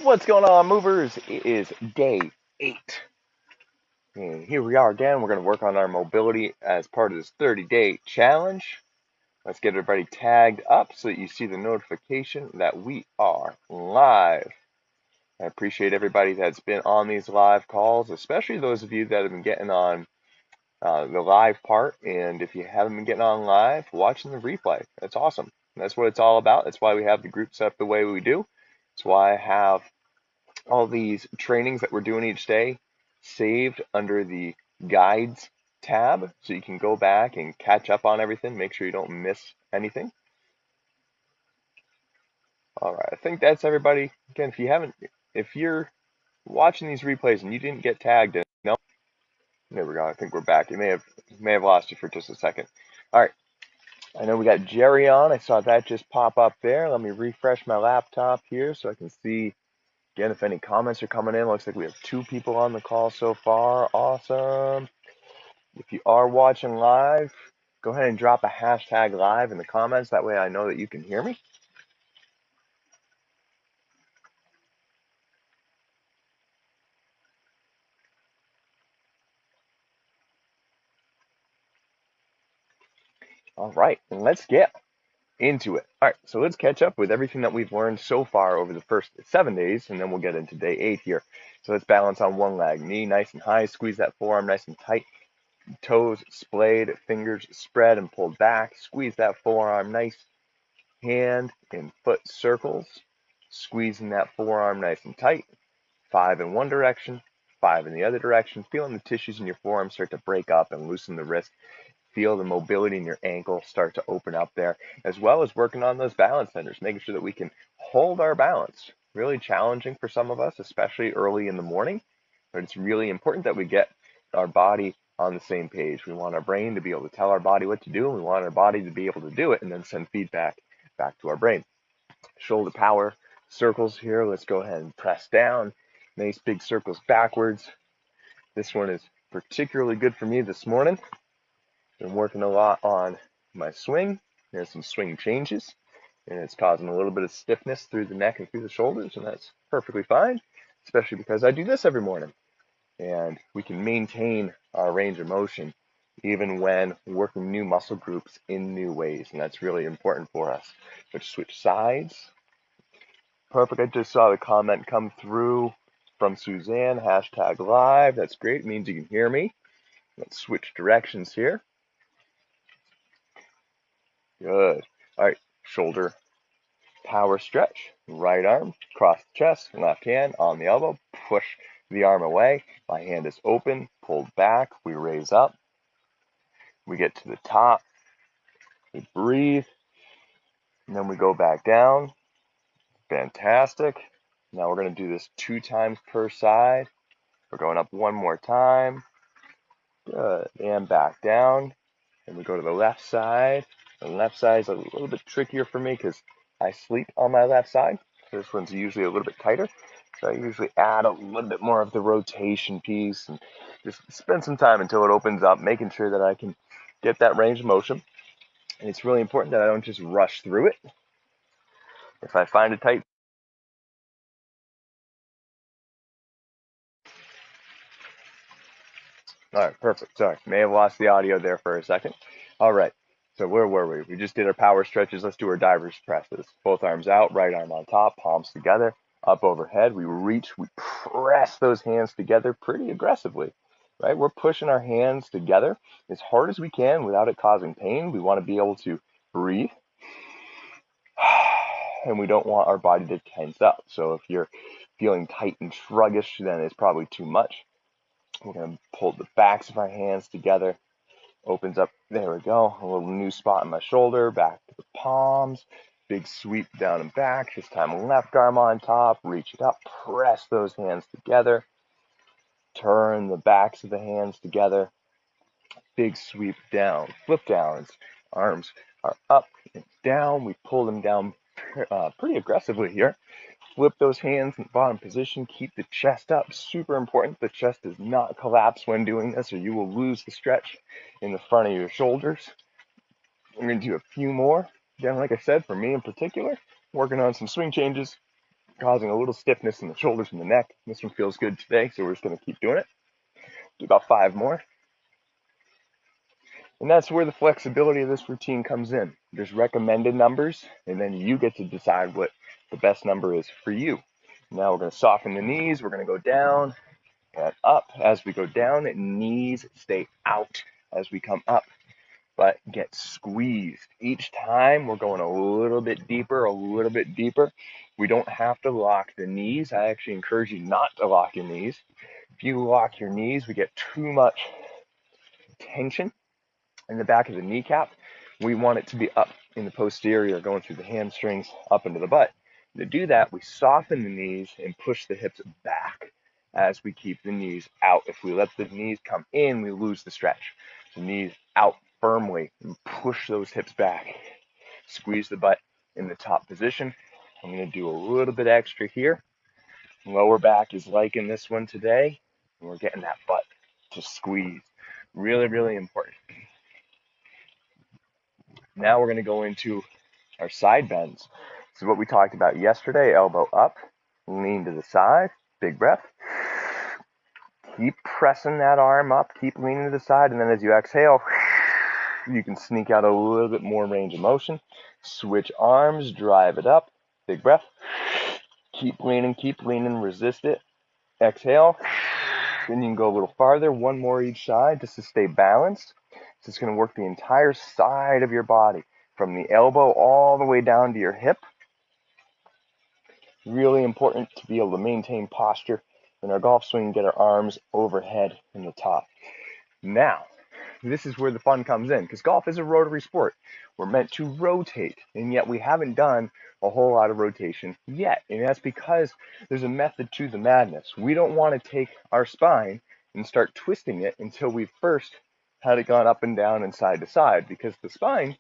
What's going on, movers? It is day 8. And here we are again. We're going to work on our mobility as part of this 30-day challenge. Let's get everybody tagged up so that you see the notification that we are live. I appreciate everybody that's been on these live calls, especially those of you that have been getting on the live part. And if you haven't been getting on live, watching the replay. That's awesome. That's what it's all about. That's why we have the group set up the way we do. That's why I have all these trainings that we're doing each day saved under the guides tab so you can go back and catch up on everything, make sure you don't miss anything. All right, I think that's everybody. Again, if you're watching these replays and you didn't get tagged in, no, there we go. I think we're back. You may have lost you for just a second. All right, I know we got Jerry on. I saw that just pop up there. Let me refresh my laptop here so I can see. Again, if any comments are coming in, looks like we have 2 people on the call so far. Awesome. If you are watching live, go ahead and drop a hashtag live in the comments. That way I know that you can hear me. All right, and let's get into it. All right, so let's catch up with everything that we've learned so far over the first 7 days, and then we'll get into day 8 here. So let's balance on one leg. Knee nice and high, squeeze that forearm nice and tight. Toes splayed, fingers spread and pulled back. Squeeze that forearm nice. Hand and foot circles. Squeezing that forearm nice and tight. 5 in one direction, 5 in the other direction. Feeling the tissues in your forearm start to break up and loosen the wrist. Feel the mobility in your ankle start to open up there, as well as working on those balance centers, making sure that we can hold our balance. Really challenging for some of us, especially early in the morning, but it's really important that we get our body on the same page. We want our brain to be able to tell our body what to do, and we want our body to be able to do it and then send feedback back to our brain. Shoulder power circles here. Let's go ahead and press down. Nice big circles backwards. This one is particularly good for me this morning. Been working a lot on my swing. There's some swing changes, and it's causing a little bit of stiffness through the neck and through the shoulders, and that's perfectly fine, especially because I do this every morning. And we can maintain our range of motion even when working new muscle groups in new ways, and that's really important for us. Let's switch sides. Perfect. I just saw the comment come through from Suzanne, hashtag live. That's great. It means you can hear me. Let's switch directions here. Good. All right. Shoulder power stretch. Right arm across the chest. Left hand on the elbow. Push the arm away. My hand is open. Pulled back. We raise up. We get to the top. We breathe. And then we go back down. Fantastic. Now we're going to do this 2 times per side. We're going up one more time. Good. And back down. And we go to the left side. The left side is a little bit trickier for me because I sleep on my left side. This one's usually a little bit tighter. So I usually add a little bit more of the rotation piece and just spend some time until it opens up, making sure that I can get that range of motion. And it's really important that I don't just rush through it. If I find it tight, all right, perfect. Sorry, may have lost the audio there for a second. All right, so where were we? We just did our power stretches. Let's do our diver's presses. Both arms out, right arm on top, palms together, up overhead. We reach, we press those hands together pretty aggressively, right? We're pushing our hands together as hard as we can without it causing pain. We want to be able to breathe, and we don't want our body to tense up. So if you're feeling tight and sluggish, then it's probably too much. We're going to pull the backs of our hands together. Opens up, there we go, a little new spot in my shoulder, back to the palms, big sweep down and back, this time left arm on top, reach it up, press those hands together, turn the backs of the hands together, big sweep down, flip downs, arms are up and down, we pull them down pretty aggressively here. Flip those hands in the bottom position. Keep the chest up. Super important. The chest does not collapse when doing this or you will lose the stretch in the front of your shoulders. We're going to do a few more. Again, like I said, for me in particular, working on some swing changes causing a little stiffness in the shoulders and the neck. This one feels good today, so we're just going to keep doing it. Do about 5 more. And that's where the flexibility of this routine comes in. There's recommended numbers, and then you get to decide what the best number is for you. Now we're going to soften the knees. We're going to go down and up. As we go down, knees stay out as we come up, but get squeezed. Each time we're going a little bit deeper, a little bit deeper. We don't have to lock the knees. I actually encourage you not to lock your knees. If you lock your knees, we get too much tension in the back of the kneecap. We want it to be up in the posterior, going through the hamstrings, up into the butt. To do that, we soften the knees and push the hips back as we keep the knees out. If we let the knees come in, we lose the stretch. So knees out firmly and push those hips back. Squeeze the butt in the top position. I'm going to do a little bit extra here. Lower back is liking this one today. And we're getting that butt to squeeze. Really, really important. Now we're going to go into our side bends. This is what we talked about yesterday. Elbow up, lean to the side, big breath. Keep pressing that arm up, keep leaning to the side, and then as you exhale, you can sneak out a little bit more range of motion. Switch arms, drive it up, big breath. Keep leaning, resist it. Exhale, then you can go a little farther, one more each side just to stay balanced. So it's going to work the entire side of your body, from the elbow all the way down to your hip. Really important to be able to maintain posture in our golf swing and get our arms overhead in the top. Now, this is where the fun comes in, because golf is a rotary sport. We're meant to rotate, and yet we haven't done a whole lot of rotation yet. And that's because there's a method to the madness. We don't want to take our spine and start twisting it until we've first had it gone up and down and side to side, because the spine,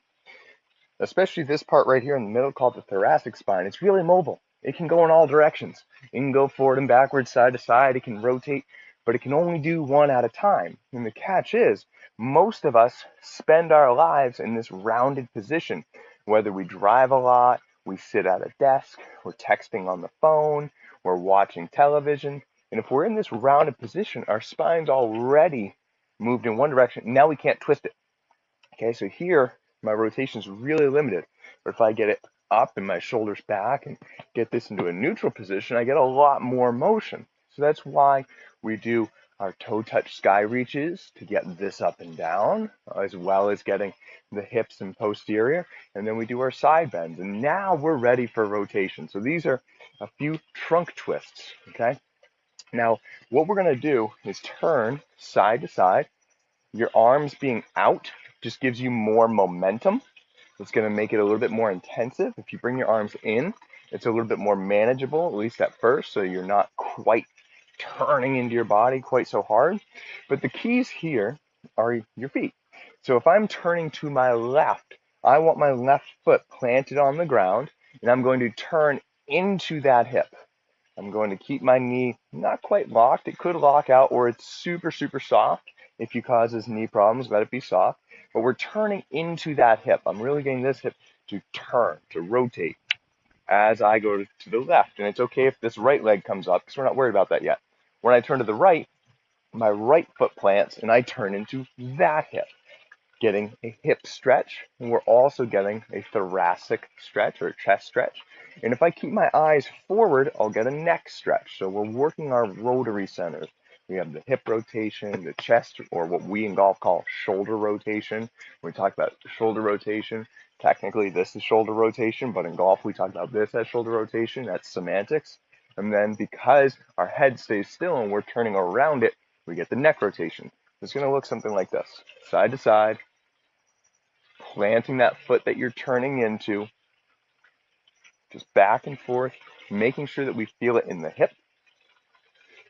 especially this part right here in the middle called the thoracic spine, it's really mobile. It can go in all directions. It can go forward and backwards, side to side. It can rotate, but it can only do one at a time. And the catch is, most of us spend our lives in this rounded position. Whether we drive a lot, we sit at a desk, we're texting on the phone, we're watching television. And if we're in this rounded position, our spine's already moved in one direction. Now we can't twist it. Okay, so here, my rotation is really limited. But if I get it up and my shoulders back and get this into a neutral position, I get a lot more motion. So that's why we do our toe touch sky reaches to get this up and down, as well as getting the hips and posterior. And then we do our side bends. And now we're ready for rotation. So these are a few trunk twists, okay? Now, what we're going to do is turn side to side. Your arms being out just gives you more momentum. It's going to make it a little bit more intensive. If you bring your arms in, it's a little bit more manageable, at least at first, so you're not quite turning into your body quite so hard. But the keys here are your feet. So if I'm turning to my left, I want my left foot planted on the ground, and I'm going to turn into that hip. I'm going to keep my knee not quite locked. It could lock out, or it's super, super soft. If you causes knee problems, let it be soft. But we're turning into that hip. I'm really getting this hip to turn, to rotate as I go to the left. And it's okay if this right leg comes up, because we're not worried about that yet. When I turn to the right, my right foot plants, and I turn into that hip, getting a hip stretch. And we're also getting a thoracic stretch or a chest stretch. And if I keep my eyes forward, I'll get a neck stretch. So we're working our rotary centers. We have the hip rotation, the chest, or what we in golf call shoulder rotation. When we talk about shoulder rotation, technically this is shoulder rotation, but in golf we talk about this as shoulder rotation. That's semantics. And then because our head stays still and we're turning around it, we get the neck rotation. It's going to look something like this. Side to side, planting that foot that you're turning into, just back and forth, making sure that we feel it in the hip.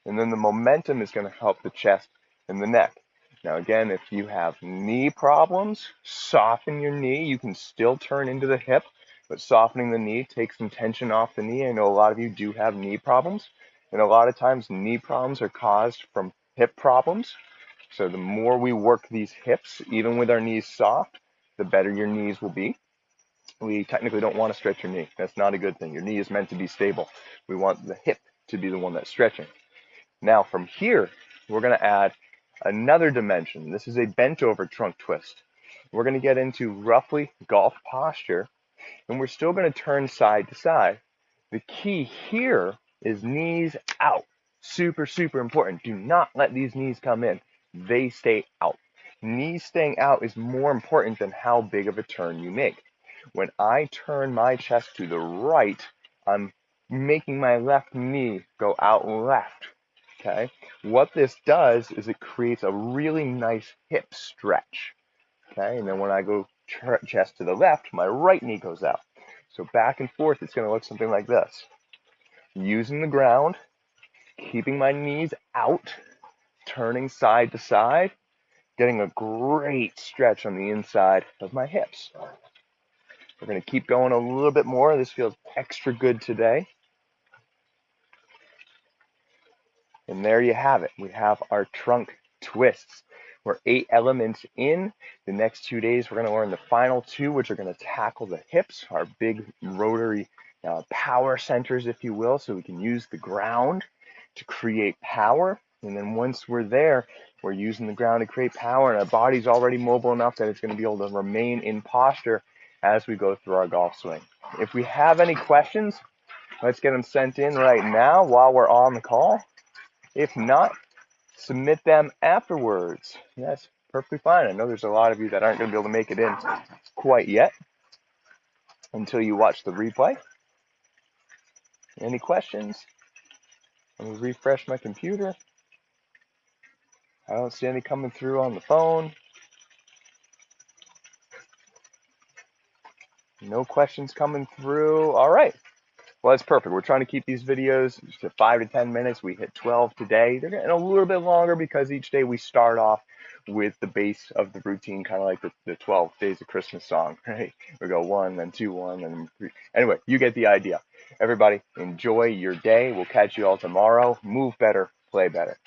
And then the momentum is going to help the chest and the neck. Now, again, if you have knee problems, soften your knee. You can still turn into the hip, but softening the knee takes some tension off the knee. I know a lot of you do have knee problems, and a lot of times knee problems are caused from hip problems. So the more we work these hips, even with our knees soft, the better your knees will be. we technically don't want to stretch your knee. That's not a good thing. Your knee is meant to be stable. We want the hip to be the one that's stretching. Now from here, we're going to add another dimension. This is a bent over trunk twist. We're going to get into roughly golf posture, and we're still going to turn side to side. The key here is knees out. Super, super important. Do not let these knees come in. They stay out. Knees staying out is more important than how big of a turn you make. When I turn my chest to the right, I'm making my left knee go out left. Okay? What this does is it creates a really nice hip stretch. Okay? And then when I go chest to the left, my right knee goes out. So back and forth, it's going to look something like this. Using the ground, keeping my knees out, turning side to side, getting a great stretch on the inside of my hips. We're going to keep going a little bit more. This feels extra good today. And there you have it. We have our trunk twists. We're 8 elements in. The next 2 days, we're going to learn the final 2, which are going to tackle the hips, our big rotary power centers, if you will, so we can use the ground to create power. And then once we're there, we're using the ground to create power, and our body's already mobile enough that it's going to be able to remain in posture as we go through our golf swing. If we have any questions, let's get them sent in right now while we're on the call. If not, submit them afterwards. Yes, perfectly fine. I know there's a lot of you that aren't going to be able to make it in quite yet until you watch the replay. Any questions? Let me refresh my computer. I don't see any coming through on the phone. No questions coming through. All right. Well, that's perfect. We're trying to keep these videos to 5 to 10 minutes. We hit 12 today. They're getting a little bit longer because each day we start off with the base of the routine, kind of like the 12 Days of Christmas song, right? We go 1, then 2, 1, then 3. Anyway, you get the idea. Everybody, enjoy your day. We'll catch you all tomorrow. Move better, play better.